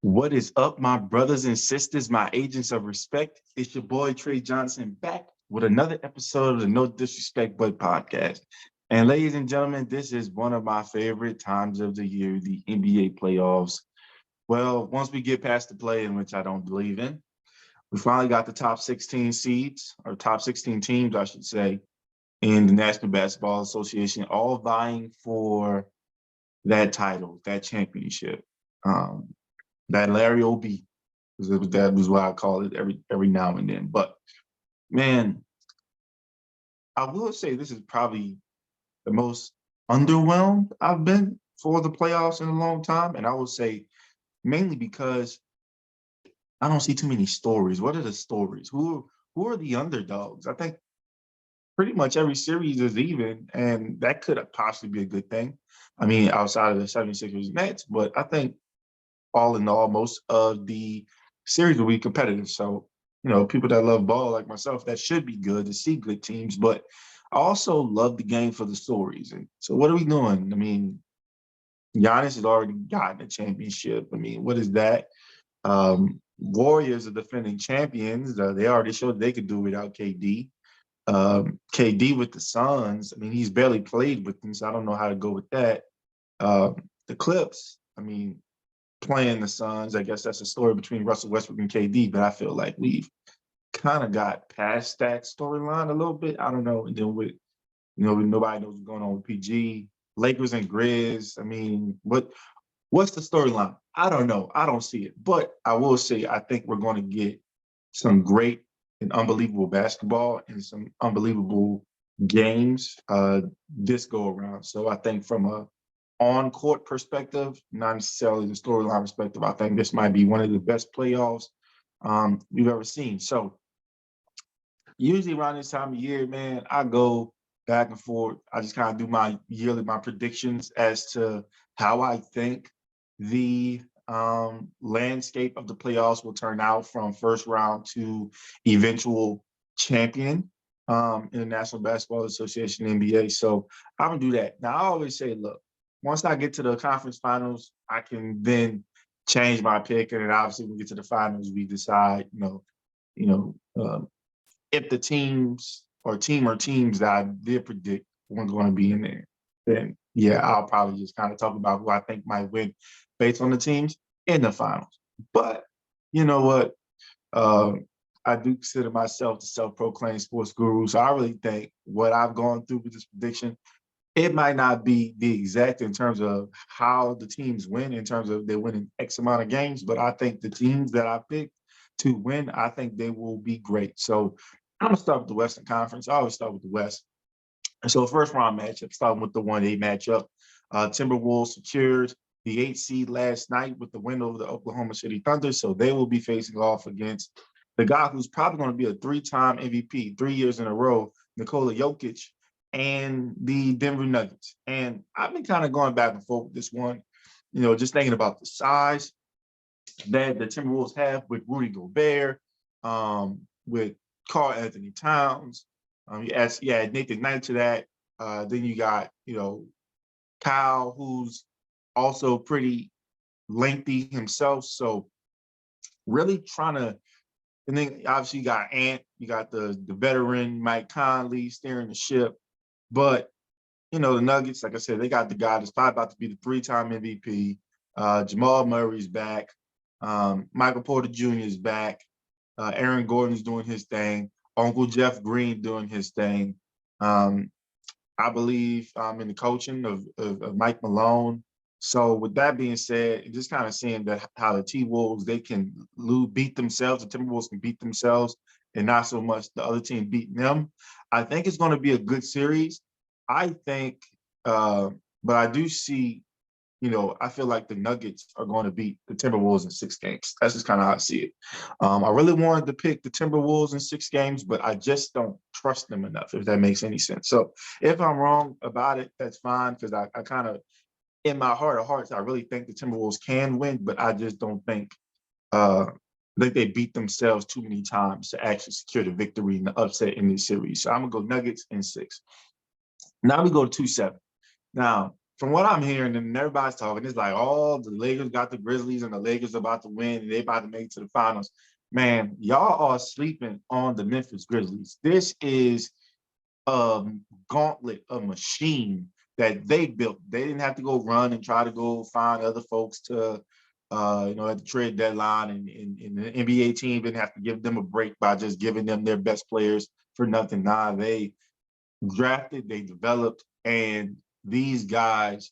What is up, my brothers and sisters, my agents of respect? It's your boy Trey Johnson back with another episode of the No Disrespect But podcast. And ladies and gentlemen, this is one of my favorite times of the year, the NBA playoffs. Well, once we get past the play in, which I don't believe in, we finally got the top 16 seeds, or top 16 teams, I should say, in the National Basketball Association, all vying for that title, that championship. Um, that Larry OB, that was what I call it every now and then. But man, I will say this is probably the most underwhelmed I've been for the playoffs in a long time. And I will say mainly because I don't see too many stories. What are the stories? Who are the underdogs? I think pretty much every series is even, and that could possibly be a good thing. I mean, outside of the 76ers Nets, but I think all in all, most of the series will be competitive. So, people that love ball like myself, that should be good to see good teams. But I also love the game for the stories. And so, what are we doing? I mean, Giannis has already gotten a championship. I mean, what is that? Warriors are defending champions. They already showed they could do without KD. KD with the Suns. I mean, he's barely played with them, so I don't know how to go with that. The Clips. I mean, playing the Suns. I guess that's a story between Russell Westbrook and KD, but I feel like we've kind of got past that storyline a little bit. I don't know. And then nobody knows what's going on with PG, Lakers and Grizz. I mean, what's the storyline? I don't know. I don't see it. But I will say I think we're going to get some great and unbelievable basketball and some unbelievable games this go around. So I think from a on-court perspective, not necessarily the storyline perspective, I think this might be one of the best playoffs we've ever seen. So usually around this time of year, man, I go back and forth. I just kind of do my predictions as to how I think the landscape of the playoffs will turn out from first round to eventual champion in the National Basketball Association, NBA. So I'm gonna do that. Now I always say, look, once I get to the conference finals, I can then change my pick, and then obviously when we get to the finals, we decide, you know, if the teams that I did predict weren't going to be in there, then yeah, I'll probably just kind of talk about who I think might win based on the teams in the finals. But you know what? Um, I do consider myself the self-proclaimed sports guru, so I really think what I've gone through with this prediction, it might not be the exact in terms of how the teams win, in terms of they're winning X amount of games, but I think the teams that I picked to win, I think they will be great. So I'm gonna start with the Western Conference. I always start with the West. And so first round matchup, starting with the 1-8 matchup. Timberwolves secured the 8 seed last night with the win over the Oklahoma City Thunder. So they will be facing off against the guy who's probably going to be a 3-time MVP, 3 years in a row, Nikola Jokic, and the Denver Nuggets. And I've been kind of going back and forth with this one, just thinking about the size that the Timberwolves have with Rudy Gobert, with Karl Anthony Towns. You add Nathan Knight to that. Then you got, Kyle, who's also pretty lengthy himself. So really trying to, and then obviously you got Ant, you got the veteran Mike Conley steering the ship. But, the Nuggets, like I said, they got the guy that's probably about to be the 3-time MVP. Jamal Murray's back. Michael Porter Jr. is back. Aaron Gordon's doing his thing. Uncle Jeff Green doing his thing. I believe in the coaching of Mike Malone. So with that being said, just kind of seeing that how the T-Wolves, they can beat themselves, the Timberwolves can beat themselves, and not so much the other team beating them. I think it's going to be a good series. I think, but I do see, I feel like the Nuggets are going to beat the Timberwolves in 6 games. That's just kind of how I see it. I really wanted to pick the Timberwolves in 6 games, but I just don't trust them enough, if that makes any sense. So if I'm wrong about it, that's fine, because I kind of, in my heart of hearts, I really think the Timberwolves can win, but I just don't think they beat themselves too many times to actually secure the victory and the upset in this series. So I'm going to go Nuggets in 6. Now we go to 2-7. Now, from what I'm hearing, and everybody's talking, it's like, oh, the Lakers got the Grizzlies and the Lakers about to win and they about to make it to the finals. Man, y'all are sleeping on the Memphis Grizzlies. This is a gauntlet, a machine that they built. They didn't have to go run and try to go find other folks to, at the trade deadline, and the NBA team didn't have to give them a break by just giving them their best players for nothing. Nah, they drafted, they developed, and these guys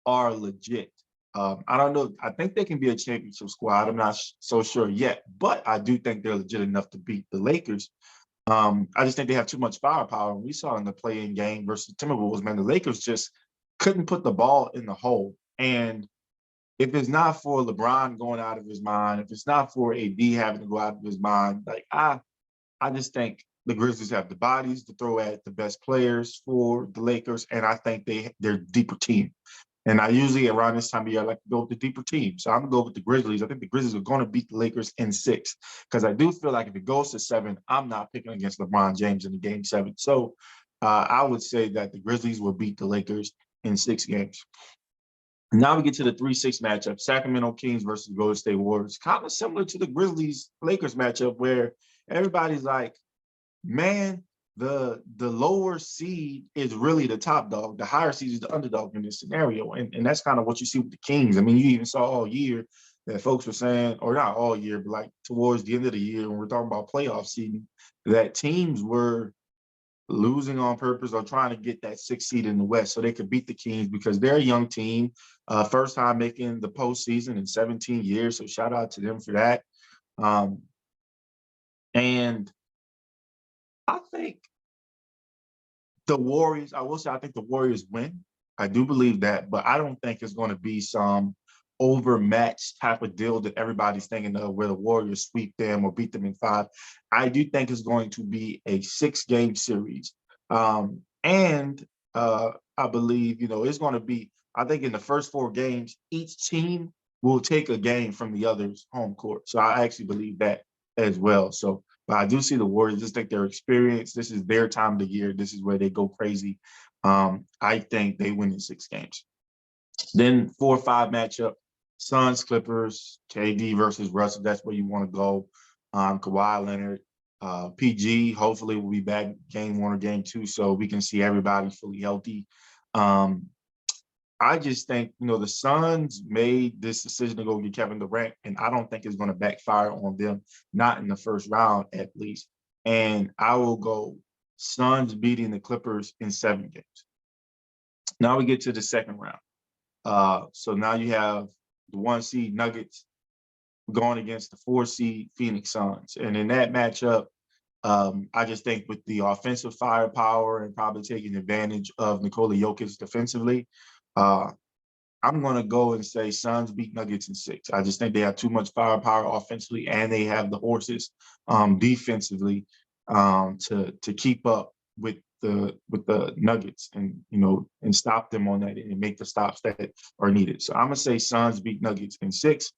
are legit. I don't know. I think they can be a championship squad. I'm not so sure yet, but I do think they're legit enough to beat the Lakers. I just think they have too much firepower. We saw in the play-in game versus Timberwolves, man, the Lakers just couldn't put the ball in the hole. And if it's not for LeBron going out of his mind, if it's not for AD having to go out of his mind, like I just think the Grizzlies have the bodies to throw at the best players for the Lakers, and I think they're a deeper team. And I usually around this time of year I like to go with the deeper team. So I'm gonna go with the Grizzlies. I think the Grizzlies are going to beat the Lakers in 6 because I do feel like if it goes to 7, I'm not picking against LeBron James in the game 7. So I would say that the Grizzlies will beat the Lakers in 6 games. Now we get to the 3-6 matchup: Sacramento Kings versus Golden State Warriors. Kind of similar to the Grizzlies Lakers matchup, where everybody's like, man, the lower seed is really the top dog. The higher seed is the underdog in this scenario. And that's kind of what you see with the Kings. I mean, you even saw all year that folks were saying, or not all year, but like towards the end of the year when we're talking about playoff seeding, that teams were losing on purpose or trying to get that 6th seed in the West so they could beat the Kings because they're a young team, first time making the postseason in 17 years. So shout out to them for that. And I think the Warriors, I will say, I think the Warriors win. I do believe that, but I don't think it's going to be some overmatched type of deal that everybody's thinking of where the Warriors sweep them or beat them in 5. I do think it's going to be a 6-game series. And I believe, it's going to be, I think in the first 4 games, each team will take a game from the other's home court. So I actually believe that as well. So, but I do see the Warriors, just think their experience. This is their time of the year. This is where they go crazy. I think they win in 6 games. Then 4-5 matchup: Suns, Clippers, KD versus Russell. That's where you want to go. Kawhi Leonard, PG, hopefully will be back game 1 or game 2 so we can see everybody fully healthy. I just think, the Suns made this decision to go get Kevin Durant, and I don't think it's going to backfire on them, not in the first round at least. And I will go Suns beating the Clippers in 7 games. Now we get to the second round. So now you have the 1 seed Nuggets going against the 4 seed Phoenix Suns. And in that matchup, I just think with the offensive firepower and probably taking advantage of Nikola Jokic defensively, I'm going to go and say Suns beat Nuggets in 6. I just think they have too much firepower offensively, and they have the horses defensively to keep up with the Nuggets and stop them on that and make the stops that are needed. So I'm going to say Suns beat Nuggets in 6.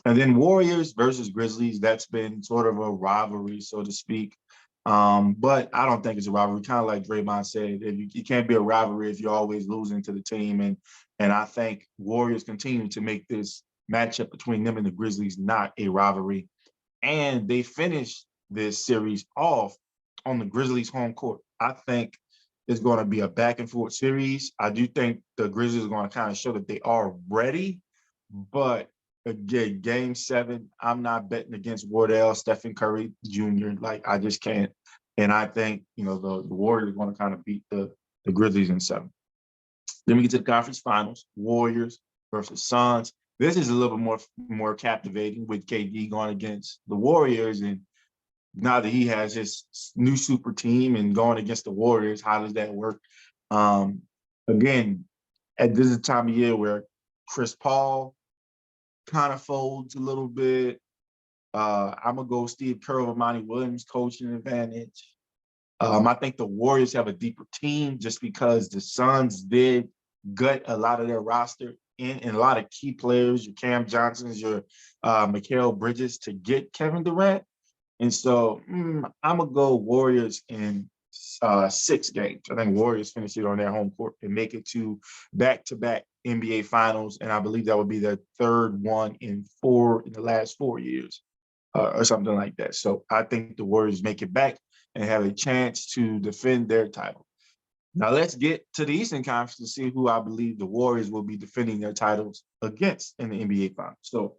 And then Warriors versus Grizzlies, that's been sort of a rivalry, so to speak. But I don't think it's a rivalry. Kind of like Draymond said, you can't be a rivalry if you're always losing to the team. And I think Warriors continue to make this matchup between them and the Grizzlies not a rivalry. And they finished this series off on the Grizzlies' home court. I think it's going to be a back and forth series. I do think the Grizzlies are going to kind of show that they are ready, but again, game 7, I'm not betting against Wardell, Stephen Curry Jr. Like, I just can't. And I think, the Warriors are going to kind of beat the Grizzlies in 7. Then we get to the conference finals: Warriors versus Suns. This is a little bit more captivating with KD going against the Warriors. And now that he has his new super team and going against the Warriors, how does that work? Again, this is the time of year where Chris Paul kind of folds a little bit. I'm going to go Steve Kerr over Monty Williams coaching advantage. I think the Warriors have a deeper team just because the Suns did gut a lot of their roster and a lot of key players, your Cam Johnsons, your Mikal Bridges, to get Kevin Durant. And so I'm going to go Warriors in 6 games. I think Warriors finish it on their home court and make it to back-to-back NBA Finals, and I believe that would be their third one in the last 4 years, or something like that. So I think the Warriors make it back and have a chance to defend their title. Now let's get to the Eastern Conference to see who I believe the Warriors will be defending their titles against in the NBA Finals. So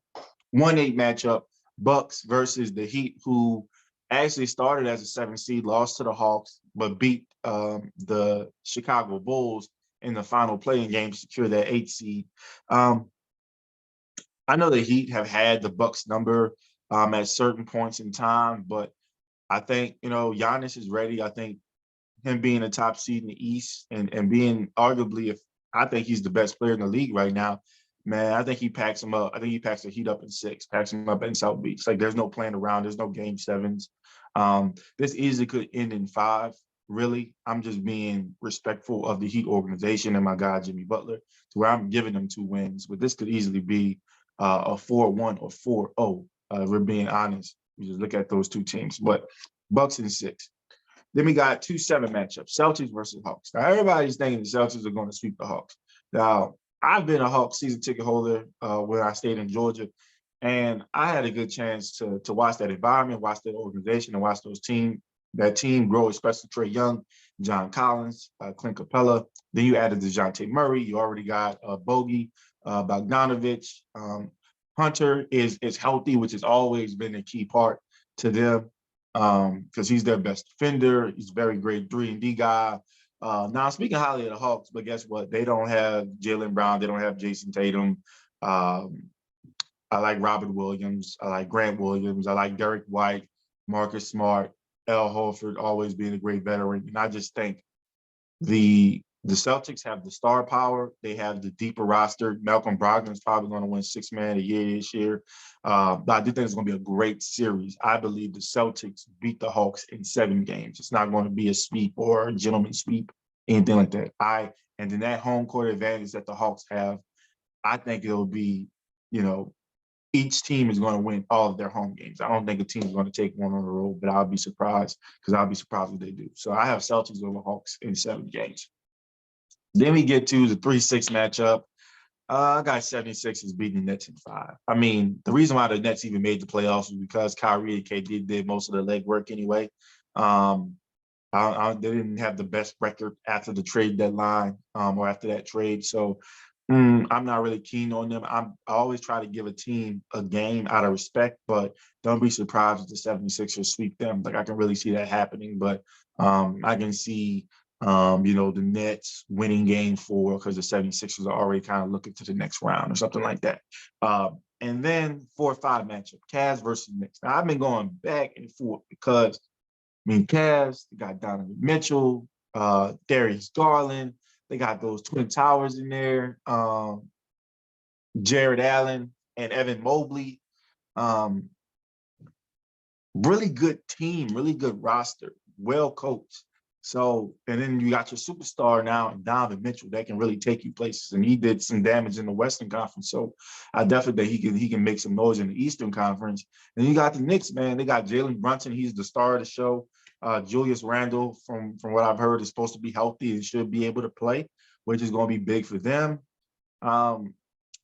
1-8 matchup, Bucks versus the Heat, who actually started as a 7 seed, lost to the Hawks, but beat the Chicago Bulls in the final playing game to secure that 8 seed. I know the Heat have had the Bucks number at certain points in time, but I think, Giannis is ready. I think him being a top seed in the East and being arguably, if I think he's the best player in the league right now, man, I think he packs him up. I think he packs the Heat up in 6, packs him up in South Beach. Like, there's no playing around. There's no game 7s. This easily could end in 5, really. I'm just being respectful of the Heat organization and my guy, Jimmy Butler, to where I'm giving them 2 wins. But this could easily be a 4-1 or 4-0. We're being honest. We just look at those 2 teams. But Bucks in 6. Then we got 2-7 matchups, Celtics versus Hawks. Now, everybody's thinking the Celtics are going to sweep the Hawks. Now, I've been a Hawks season ticket holder when I stayed in Georgia, and I had a good chance to watch that environment, watch that organization, and watch that team grow, especially Trae Young, John Collins, Clint Capella. Then you added DeJounte Murray. You already got Bogey, Bogdanovich. Hunter is healthy, which has always been a key part to them, because he's their best defender. He's a very great 3-and-D guy. Now, speaking highly of the Hawks, but guess what? They don't have Jaylen Brown. They don't have Jason Tatum. I like Robert Williams. I like Grant Williams. I like Derek White, Marcus Smart, Al Horford always being a great veteran. And I just think the Celtics have the star power. They have the deeper roster. Malcolm Brogdon is probably going to win 6th Man of the Year this year. But I do think it's going to be a great series. I believe the Celtics beat the Hawks in 7 games. It's not going to be a sweep or a gentleman's sweep, anything like that. And then that home court advantage that the Hawks have, I think it'll be, each team is going to win all of their home games. I don't think a team is going to take one on the road, but I'll be surprised if they do. So I have Celtics over Hawks in 7 games. Then we get to the 3-6 matchup. I got 76ers beating the Nets in 5. I mean, the reason why the Nets even made the playoffs was because Kyrie and KD did most of the legwork anyway. They didn't have the best record after the trade deadline or after that trade. So I'm not really keen on them. I always try to give a team a game out of respect, but don't be surprised if the 76ers sweep them. Like, I can really see that happening, but I can see, the Nets winning game 4 because the 76ers are already kind of looking to the next round or something like that. And then 4-5 matchup, Cavs versus Knicks. Now, I've been going back and forth because, Cavs, they got Donovan Mitchell, Darius Garland. They got those Twin Towers in there, Jared Allen and Evan Mobley. Really good team, really good roster, well coached. So, and then you got your superstar now, Donovan Mitchell, that can really take you places. And he did some damage in the Western Conference. So I definitely think he can make some noise in the Eastern Conference. And you got the Knicks, man. They got Jalen Brunson. He's the star of the show. Julius Randle, from what I've heard, is supposed to be healthy and should be able to play, which is going to be big for them.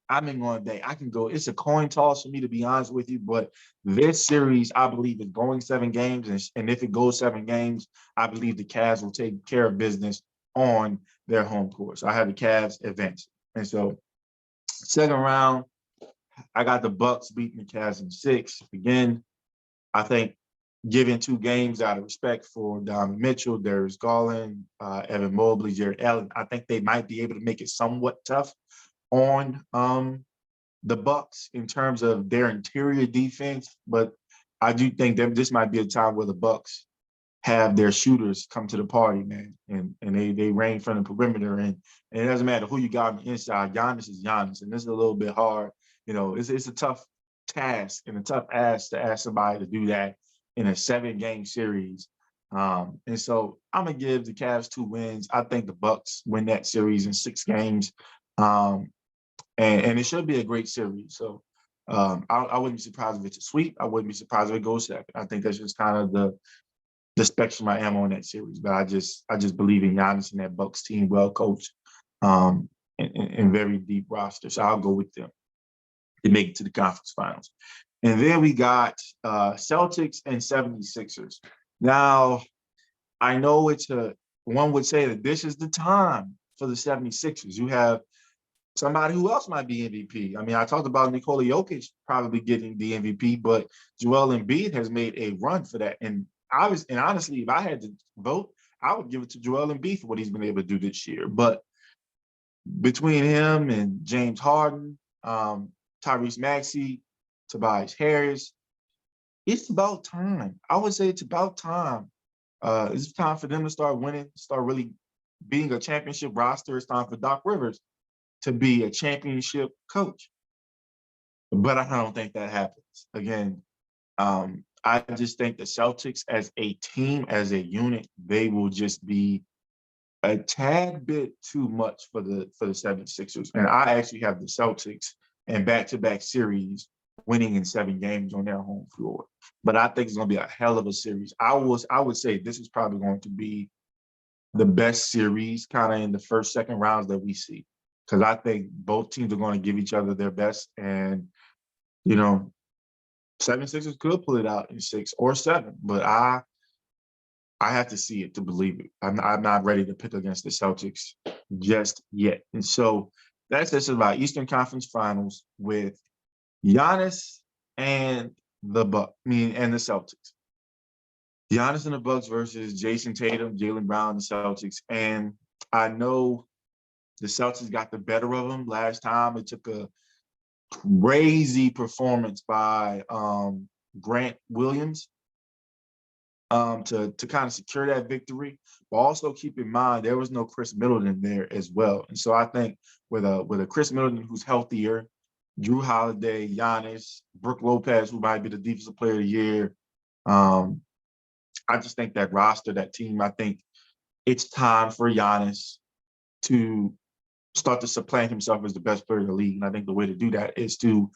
I'm in going day. I can go. It's a coin toss for me, to be honest with you. But this series, I believe, is going 7 games. And if it goes 7 games, I believe the Cavs will take care of business on their home court. So I have the Cavs advancing. And so, second round, I got the Bucks beating the Cavs in 6. Again, I think giving 2 games out of respect for Donovan Mitchell, Darius Garland, Evan Mobley, Jared Allen, I think they might be able to make it somewhat tough on the Bucks in terms of their interior defense. But I do think that this might be a time where the Bucks have their shooters come to the party, man, and they reign from the perimeter. And it doesn't matter who you got on the inside. Giannis is Giannis, and this is a little bit hard. It's a tough task and a tough ask to ask somebody to do that in a 7-game series. And so I'm going to give the Cavs 2 wins. I think the Bucks win that series in 6 games. And it should be a great series. So I wouldn't be surprised if it's a sweep. I wouldn't be surprised if it goes 7. I think that's just kind of the spectrum I am on that series. But I just believe in Giannis and that Bucks team, well coached, and very deep roster. So I'll go with them to make it to the conference finals. And then we got Celtics and 76ers. Now, I know one would say that this is the time for the 76ers. You have somebody who else might be MVP. I mean, I talked about Nikola Jokic probably getting the MVP, but Joel Embiid has made a run for that. And honestly, if I had to vote, I would give it to Joel Embiid for what he's been able to do this year. But between him and James Harden, Tyrese Maxey, Tobias Harris, it's about time. I would say it's about time. It's time for them to start winning, start really being a championship roster. It's time for Doc Rivers to be a championship coach. But I don't think that happens. Again, I just think the Celtics as a team, as a unit, they will just be a tad bit too much for the 76ers. And I actually have the Celtics in back-to-back series winning in 7 games on their home floor. But I think it's going to be a hell of a series. I would say this is probably going to be the best series kind of in the first, second rounds that we see. Because I think both teams are going to give each other their best. And, you know, 76ers could pull it out in 6 or 7. But I have to see it to believe it. I'm not ready to pick against the Celtics just yet. And so that's just about Eastern Conference Finals with Giannis and the Celtics. Giannis and the Bucks versus Jason Tatum, Jaylen Brown, and the Celtics. And I know the Celtics got the better of them last time. It took a crazy performance by Grant Williams to kind of secure that victory. But also keep in mind there was no Chris Middleton there as well. And so I think with a Chris Middleton who's healthier, Drew Holiday, Giannis, Brook Lopez, who might be the defensive player of the year. I just think that roster, that team, I think it's time for Giannis to start to supplant himself as the best player in the league. And I think the way to do that is to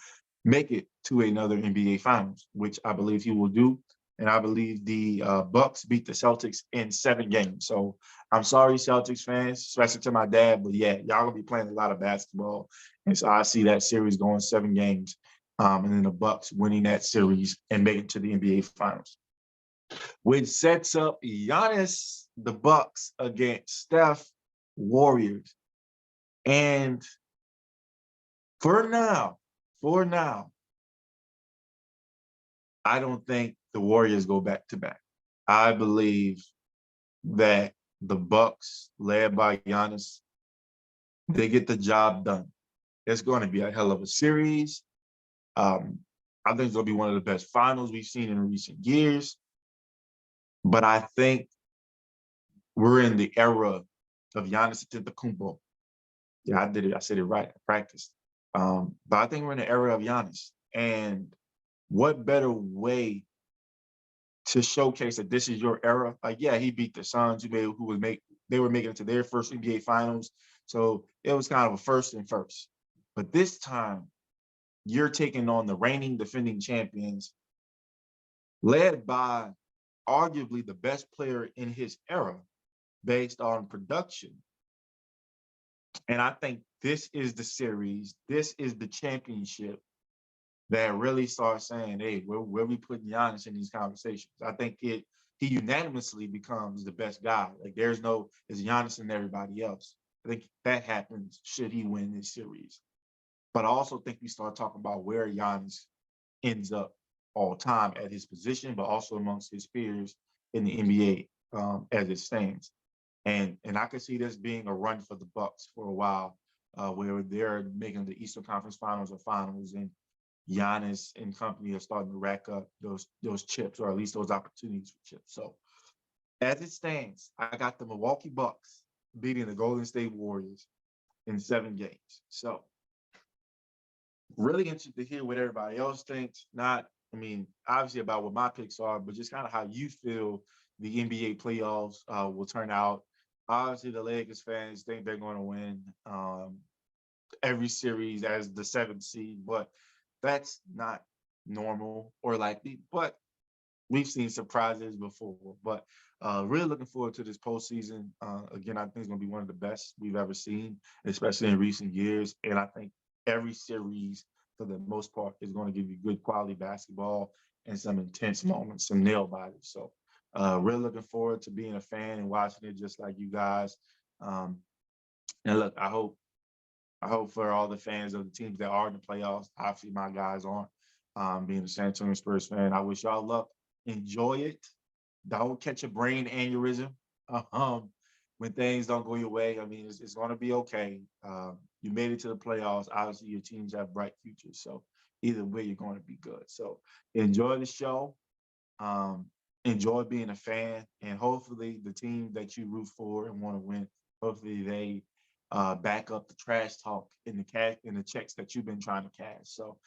make it to another NBA Finals, which I believe he will do. And I believe the Bucks beat the Celtics in 7 games. So I'm sorry, Celtics fans, especially to my dad, but yeah, y'all gonna be playing a lot of basketball. And so I see that series going 7 games, and then the Bucks winning that series and making it to the NBA Finals, which sets up Giannis, the Bucks against Steph, Warriors. And for now, I don't think the Warriors go back to back. I believe that the Bucks, led by Giannis, they get the job done. It's going to be a hell of a series. I think it's going to be one of the best finals we've seen in recent years. But I think we're in the era of Giannis Antetokounmpo. Yeah, I did it. I said it right. I practiced. But I think we're in the era of Giannis. And what better way to showcase that this is your era? Like, yeah, he beat the Suns, they were making it to their first NBA Finals. So it was kind of a first and first. But this time, you're taking on the reigning defending champions, led by arguably the best player in his era based on production. And I think this is the series, this is the championship that really starts saying, hey, where we putting Giannis in these conversations? I think he unanimously becomes the best guy. Like it's Giannis and everybody else. I think that happens should he win this series. But I also think we start talking about where Giannis ends up all time at his position, but also amongst his peers in the NBA as it stands. And I could see this being a run for the Bucks for a while, where they're making the Eastern Conference Finals or Finals, and Giannis and company are starting to rack up those chips, or at least those opportunities for chips. So as it stands, I got the Milwaukee Bucks beating the Golden State Warriors in 7 games. So really interested to hear what everybody else thinks. Obviously about what my picks are, but just kind of how you feel the NBA playoffs will turn out. Obviously, the Lakers fans think they're going to win every series as the 7th seed, but that's not normal or likely. But we've seen surprises before, but really looking forward to this postseason. Again, I think it's going to be one of the best we've ever seen, especially in recent years. And I think every series, for the most part, is going to give you good quality basketball and some intense moments, some nail biters. So, really looking forward to being a fan and watching it just like you guys. Um, and look, I hope for all the fans of the teams that are in the playoffs, obviously my guys aren't, being a San Antonio Spurs fan, I wish y'all luck. Enjoy it. Don't catch a brain aneurysm um, when things don't go your way. I mean, it's going to be okay. You made it to the playoffs. Obviously, your teams have bright futures. So either way, you're going to be good. So enjoy the show. Um, enjoy being a fan, and hopefully the team that you root for and want to win, hopefully they back up the trash talk in the cash in the checks that you've been trying to cash. So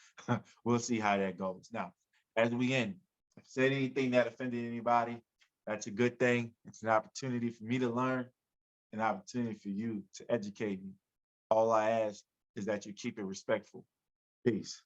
we'll see how that goes. Now, as we end, if I said anything that offended anybody, that's a good thing. It's an opportunity for me to learn, an opportunity for you to educate me. All I ask is that you keep it respectful. Peace.